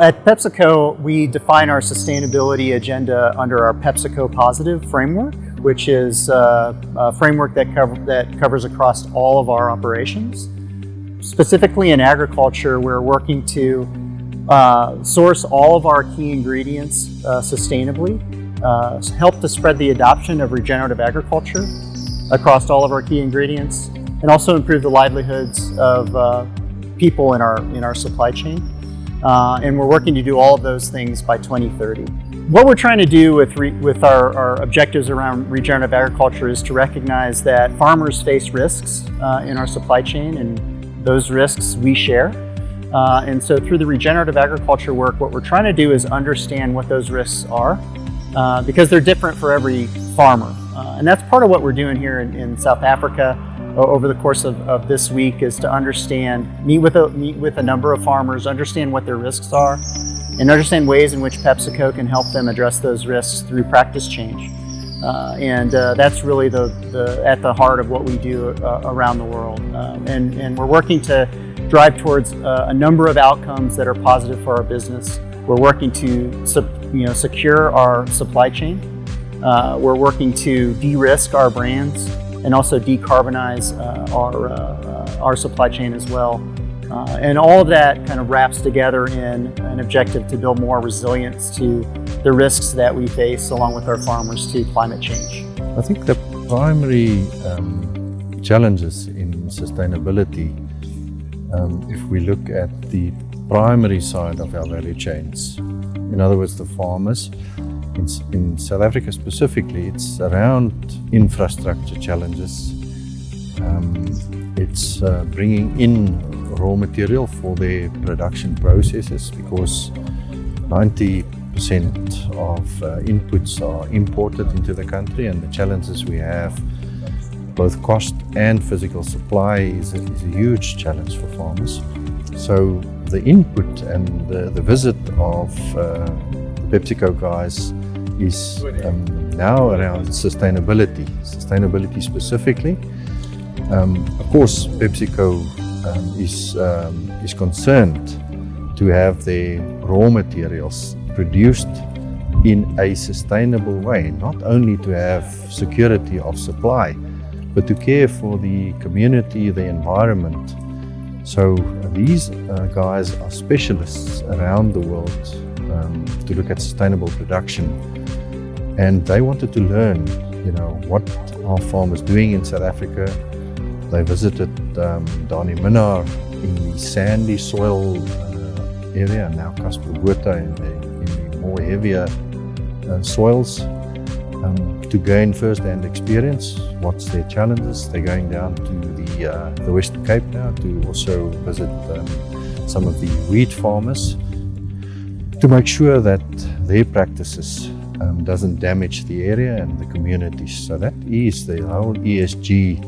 At PepsiCo, we define our sustainability agenda under our PepsiCo Positive framework, which is a framework that covers across all of our operations. Specifically in agriculture, we're working to source all of our key ingredients sustainably, help to spread the adoption of regenerative agriculture across all of our key ingredients, and also improve the livelihoods of people in our supply chain. And we're working to do all of those things by 2030. What we're trying to do with our objectives around regenerative agriculture is to recognize that farmers face risks in our supply chain, and those risks we share. And so through the regenerative agriculture work, what we're trying to do is understand what those risks are, because they're different for every farmer. And that's part of what we're doing here in South Africa over the course of this week, is to meet with a number of farmers, understand what their risks are, and understand ways in which PepsiCo can help them address those risks through practice change. And that's really at the heart of what we do around the world. And we're working to drive towards a number of outcomes that are positive for our business. We're working to secure our supply chain. We're working to de-risk our brands and also decarbonize our supply chain as well. And all of that kind of wraps together in an objective to build more resilience to the risks that we face along with our farmers to climate change. I think the primary challenges in sustainability, if we look at the primary side of our value chains, in other words, the farmers, in South Africa specifically, it's around infrastructure challenges. It's bringing in raw material for their production processes, because 90% of inputs are imported into the country, and the challenges we have, both cost and physical supply, is a huge challenge for farmers. So the input and the visit of the PepsiCo guys is now around sustainability specifically. Of course, PepsiCo is concerned to have their raw materials produced in a sustainable way, not only to have security of supply, but to care for the community, the environment. So these guys are specialists around the world to look at sustainable production. And they wanted to learn, what are farmers doing in South Africa. They visited Dani Minnar in the sandy soil area, and now Casper Botha in the more heavier soils, to gain first-hand experience. What's their challenges? They're going down to the Western Cape now to also visit some of the wheat farmers to make sure that their practices doesn't damage the area and the communities. So that is the whole ESG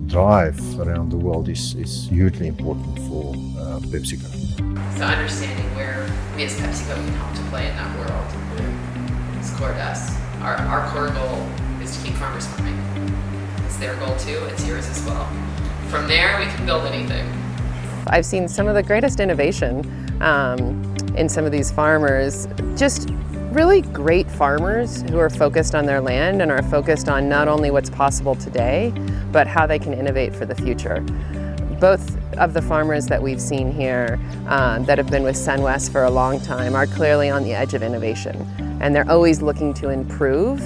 drive around the world is hugely important for PepsiCo. So understanding where we as PepsiCo can help to play in that world is core to us. Our core goal is to keep farmers farming. It's their goal too, it's yours as well. From there, we can build anything. I've seen some of the greatest innovation in some of these farmers, just really great farmers who are focused on their land and are focused on not only what's possible today, but how they can innovate for the future. Both of the farmers that we've seen here that have been with Senwes for a long time are clearly on the edge of innovation, and they're always looking to improve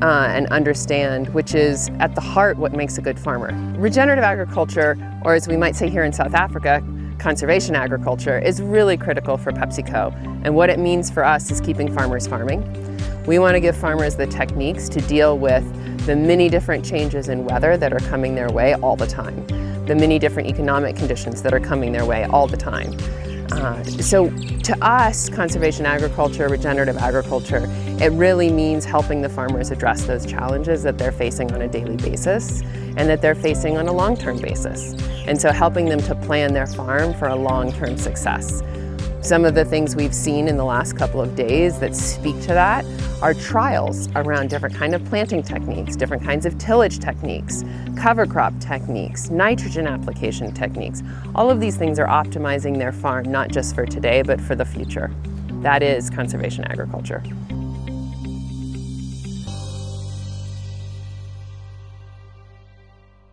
and understand, which is at the heart what makes a good farmer. Regenerative agriculture, or as we might say here in South Africa, conservation agriculture, is really critical for PepsiCo, and what it means for us is keeping farmers farming. We want to give farmers the techniques to deal with the many different changes in weather that are coming their way all the time, the many different economic conditions that are coming their way all the time. So to us, conservation agriculture, regenerative agriculture, it really means helping the farmers address those challenges that they're facing on a daily basis and that they're facing on a long-term basis. And so helping them to plan their farm for a long-term success. Some of the things we've seen in the last couple of days that speak to that are trials around different kind of planting techniques, different kinds of tillage techniques, cover crop techniques, nitrogen application techniques. All of these things are optimizing their farm, not just for today, but for the future. That is conservation agriculture.